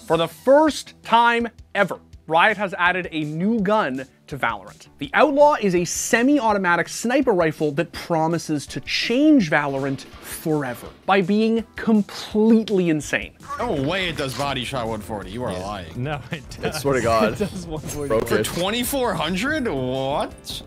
For the first time ever, Riot has added a new gun to Valorant. The Outlaw is a semi-automatic sniper rifle that promises to change Valorant forever by being completely insane. No way it does body shot 140. You are lying. No, it does. I swear to God. It does 140. For 2,400? What?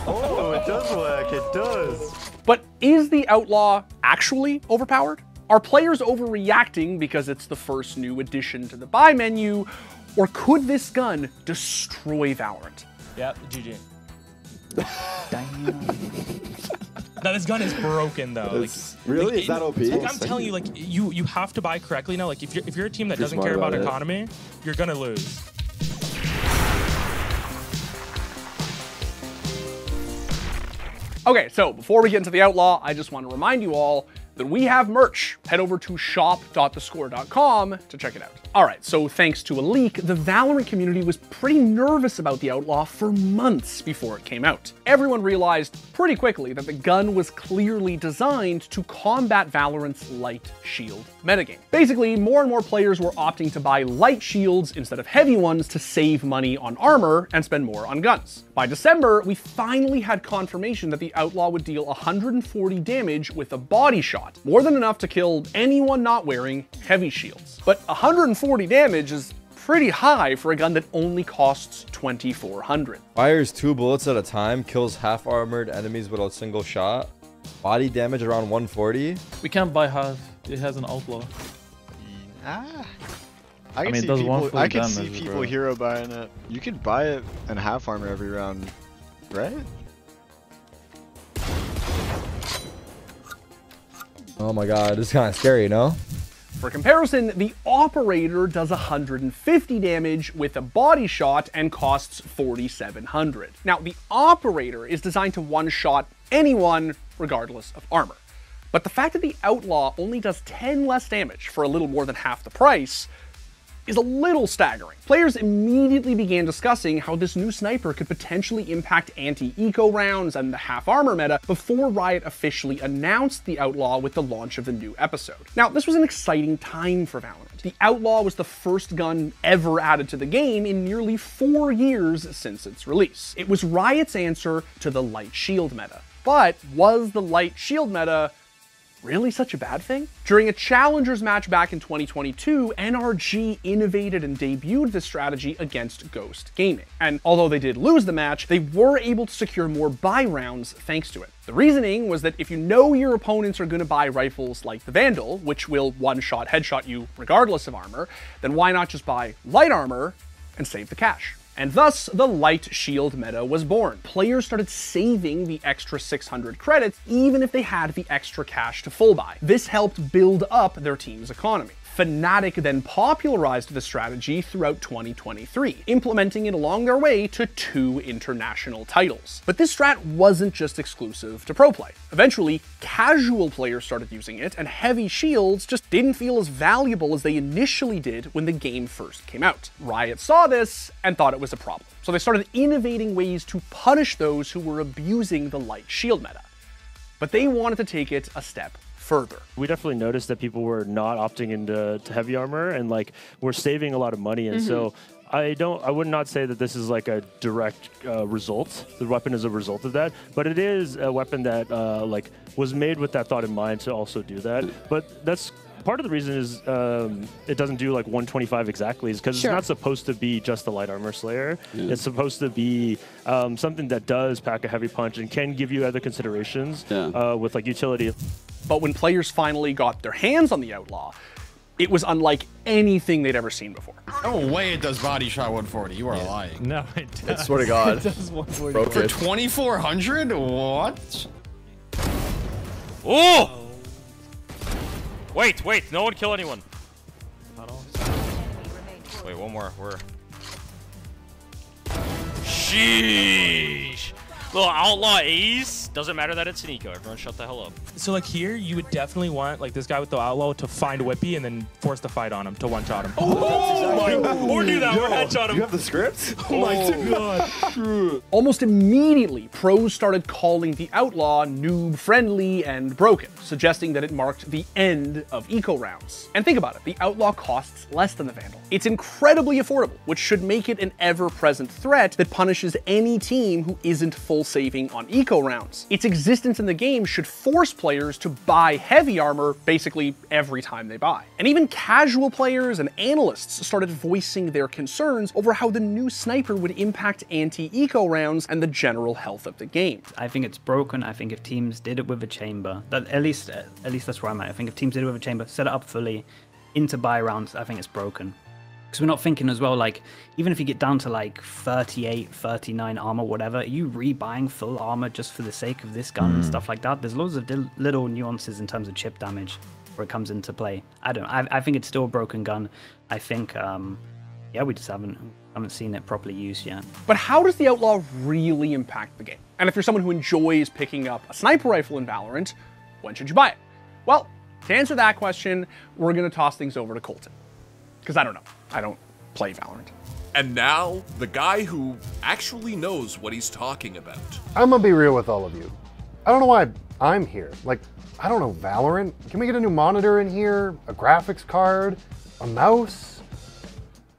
Oh, it does work. It does. But is the Outlaw actually overpowered? Are players overreacting because it's the first new addition to the buy menu? Or could this gun destroy Valorant? Yep, GG. Damn. Now this gun is broken though. Really? Is that OP? I'm telling you, like you have to buy correctly now. Like if you're a team that doesn't care about economy, you're gonna lose. Okay, so before we get into the Outlaw, I just want to remind you all that we have merch. Head over to shop.thescore.com to check it out. All right, so thanks to a leak, the Valorant community was pretty nervous about the Outlaw for months before it came out. Everyone realized pretty quickly that the gun was clearly designed to combat Valorant's light shield metagame. Basically, more and more players were opting to buy light shields instead of heavy ones to save money on armor and spend more on guns. By December, we finally had confirmation that the Outlaw would deal 140 damage with a body shot, more than enough to kill anyone not wearing heavy shields. But 140 damage is pretty high for a gun that only costs 2,400. Fires 2 bullets at a time, kills half-armored enemies with a single shot. Body damage around 140. We can't buy half. It has an outlaw. I can see people hero buying it. You can buy it and half armor every round, right? Oh my God, this is kind of scary, no? For comparison, the Operator does 150 damage with a body shot and costs 4,700. Now, the Operator is designed to one-shot anyone regardless of armor. But the fact that the Outlaw only does 10 less damage for a little more than half the price is a little staggering. Players immediately began discussing how this new sniper could potentially impact anti-eco rounds and the half-armor meta before Riot officially announced the Outlaw with the launch of the new episode. Now, this was an exciting time for Valorant. The Outlaw was the first gun ever added to the game in nearly 4 years since its release. It was Riot's answer to the light shield meta. But was the light shield meta really such a bad thing? During a Challengers match back in 2022, NRG innovated and debuted this strategy against Ghost Gaming. And although they did lose the match, they were able to secure more buy rounds thanks to it. The reasoning was that if you know your opponents are going to buy rifles like the Vandal, which will one-shot headshot you regardless of armor, then why not just buy light armor and save the cash? And thus, the light shield meta was born. Players started saving the extra 600 credits even if they had the extra cash to full buy. This helped build up their team's economy. Fnatic then popularized the strategy throughout 2023, implementing it along their way to 2 international titles. But this strat wasn't just exclusive to pro play. Eventually, casual players started using it, and heavy shields just didn't feel as valuable as they initially did when the game first came out. Riot saw this and thought it was a problem, so they started innovating ways to punish those who were abusing the light shield meta. But they wanted to take it a step further. We definitely noticed that people were not opting into heavy armor and like we're saving a lot of money, and so I would not say that this is like a direct result. The weapon is a result of that, but it is a weapon that like was made with that thought in mind to also do that. But that's part of the reason is it doesn't do like 125 exactly is because it's not supposed to be just the light armor slayer. It's supposed to be something that does pack a heavy punch and can give you other considerations with like utility. But when players finally got their hands on the Outlaw, it was unlike anything they'd ever seen before. No way it does body shot 140. You are lying. No, it does. I swear to God. It does 140. For 2,400? What? Oh! Wait, no one kill anyone. Wait, one more. We're... Sheesh! Little Outlaw Ace? doesn't matter that it's an eco. Everyone shut the hell up. So like here, you would definitely want like this guy with the Outlaw to find Whippy and then force the fight on him to one-shot him. Or do that, or headshot him. You have the script? Oh my god. Almost immediately, pros started calling the Outlaw noob-friendly and broken, suggesting that it marked the end of eco rounds. And think about it, the Outlaw costs less than the Vandal. It's incredibly affordable, which should make it an ever-present threat that punishes any team who isn't full saving on eco rounds. Its existence in the game should force players to buy heavy armor basically every time they buy. And even casual players and analysts started voicing their concerns over how the new sniper would impact anti-eco rounds and the general health of the game. I think it's broken. I think if teams did it with a chamber, at least that's where I'm at. I think if teams did it with a chamber, set it up fully into buy rounds, I think it's broken. Because we're not thinking as well, like, even if you get down to like 38, 39 armor, whatever, are you rebuying full armor just for the sake of this gun and stuff like that? There's loads of little nuances in terms of chip damage where it comes into play. I think it's still a broken gun. I think, yeah, we just haven't seen it properly used yet. But how does the Outlaw really impact the game? And if you're someone who enjoys picking up a sniper rifle in Valorant, when should you buy it? Well, to answer that question, we're gonna toss things over to Colten. Because I don't know. I don't play Valorant. And now, the guy who actually knows what he's talking about. I'm gonna be real with all of you. I don't know why I'm here. Like, I don't know Valorant. Can we get a new monitor in here? A graphics card? A mouse?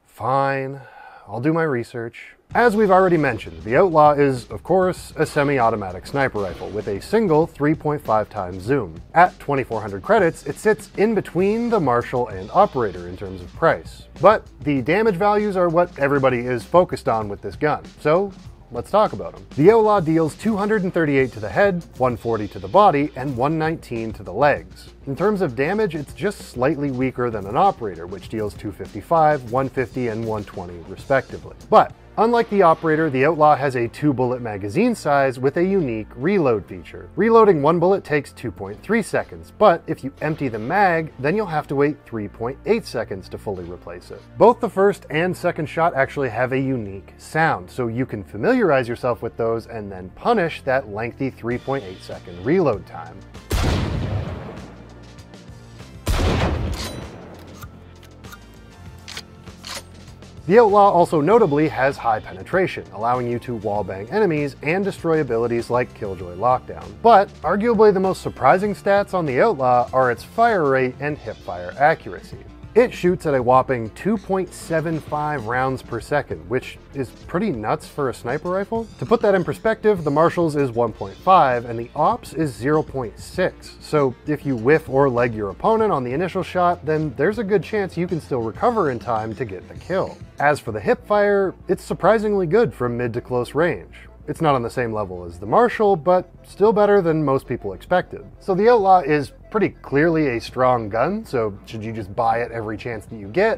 Fine, I'll do my research. As we've already mentioned, the Outlaw is, of course, a semi-automatic sniper rifle with a single 3.5 times zoom. At 2,400 credits, it sits in between the Marshal and Operator in terms of price. But the damage values are what everybody is focused on with this gun, so let's talk about them. The Outlaw deals 238 to the head, 140 to the body, and 119 to the legs. In terms of damage, it's just slightly weaker than an Operator, which deals 255, 150, and 120 respectively. But unlike the Operator, the Outlaw has a 2-bullet magazine size with a unique reload feature. Reloading 1 bullet takes 2.3 seconds, but if you empty the mag, then you'll have to wait 3.8 seconds to fully replace it. Both the first and second shot actually have a unique sound, so you can familiarize yourself with those and then punish that lengthy 3.8 second reload time. The Outlaw also notably has high penetration, allowing you to wallbang enemies and destroy abilities like Killjoy Lockdown. But arguably the most surprising stats on the Outlaw are its fire rate and hipfire accuracy. It shoots at a whopping 2.75 rounds per second, which is pretty nuts for a sniper rifle. To put that in perspective, the Marshal's is 1.5 and the Ops is 0.6. So if you whiff or leg your opponent on the initial shot, then there's a good chance you can still recover in time to get the kill. As for the hipfire, it's surprisingly good from mid to close range. It's not on the same level as the Marshal, but still better than most people expected. So the Outlaw is pretty clearly a strong gun, so should you just buy it every chance that you get?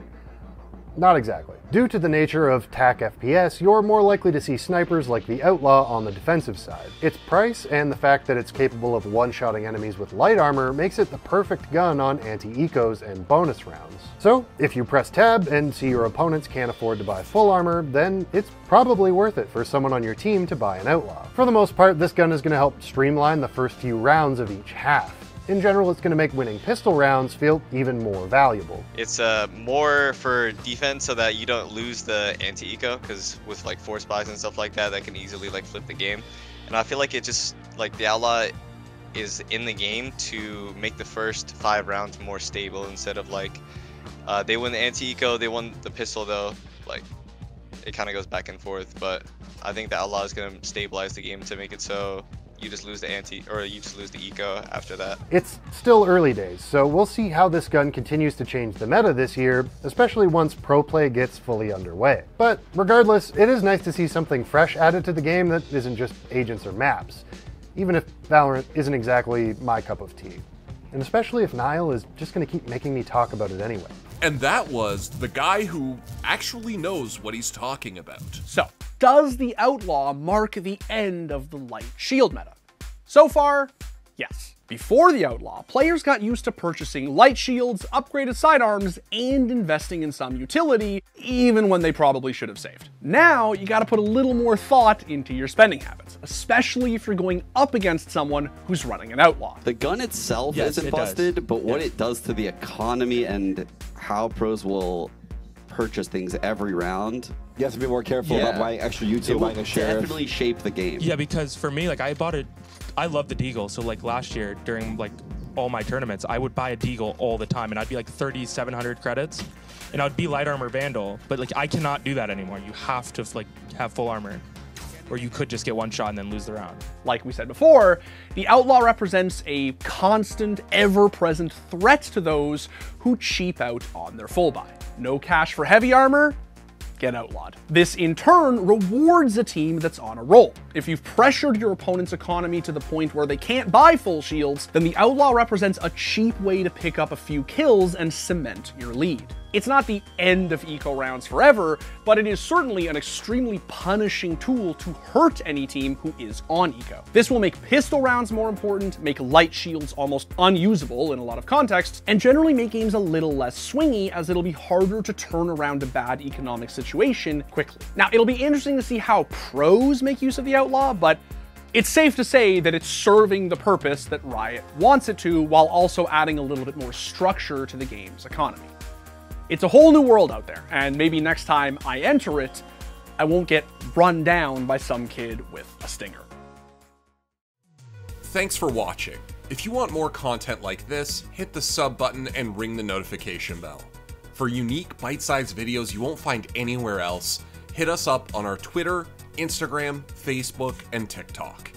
Not exactly. Due to the nature of TAC FPS, you're more likely to see snipers like the Outlaw on the defensive side. Its price and the fact that it's capable of one-shotting enemies with light armor makes it the perfect gun on anti-ecos and bonus rounds. So if you press tab and see your opponents can't afford to buy full armor, then it's probably worth it for someone on your team to buy an Outlaw. For the most part, this gun is going to help streamline the first few rounds of each half. In general, it's going to make winning pistol rounds feel even more valuable. It's more for defense so that you don't lose the anti-eco, because with like force buys and stuff like that, that can easily like flip the game. And I feel like it just, like the Outlaw is in the game to make the first 5 rounds more stable instead of like, they win the anti-eco, they won the pistol though, like it kind of goes back and forth. But I think the Outlaw is going to stabilize the game to make it so you just lose the you just lose the eco after that. It's still early days, so we'll see how this gun continues to change the meta this year, especially once pro play gets fully underway. But regardless, it is nice to see something fresh added to the game that isn't just agents or maps, even if Valorant isn't exactly my cup of tea. And especially if Niall is just going to keep making me talk about it anyway. And that was the guy who actually knows what he's talking about. So, does the Outlaw mark the end of the light shield meta? So far, Yes. Before the Outlaw, players got used to purchasing light shields, upgraded sidearms, and investing in some utility, even when they probably should have saved. Now, you gotta put a little more thought into your spending habits, especially if you're going up against someone who's running an Outlaw. The gun itself isn't busted, but what it does to the economy and how pros will purchase things every round. You have to be more careful about buying extra util, buying a sheriff. Definitely shape the game. Yeah, because for me, like I love the Deagle. So like last year during like all my tournaments, I would buy a Deagle all the time, and I'd be like 3,700 credits, and I would be light armor Vandal. But like I cannot do that anymore. You have to like have full armor, or you could just get one shot and then lose the round. Like we said before, the Outlaw represents a constant, ever-present threat to those who cheap out on their full buy. No cash for heavy armor? Get outlawed. This in turn rewards a team that's on a roll. If you've pressured your opponent's economy to the point where they can't buy full shields, then the Outlaw represents a cheap way to pick up a few kills and cement your lead. It's not the end of eco rounds forever, but it is certainly an extremely punishing tool to hurt any team who is on eco. This will make pistol rounds more important, make light shields almost unusable in a lot of contexts, and generally make games a little less swingy, as it'll be harder to turn around a bad economic situation quickly. Now, it'll be interesting to see how pros make use of the Outlaw, but it's safe to say that it's serving the purpose that Riot wants it to, while also adding a little bit more structure to the game's economy. It's a whole new world out there, and maybe next time I enter it, I won't get run down by some kid with a stinger. Thanks for watching. If you want more content like this, hit the sub button and ring the notification bell. For unique, bite-sized videos you won't find anywhere else, hit us up on our Twitter, Instagram, Facebook, and TikTok.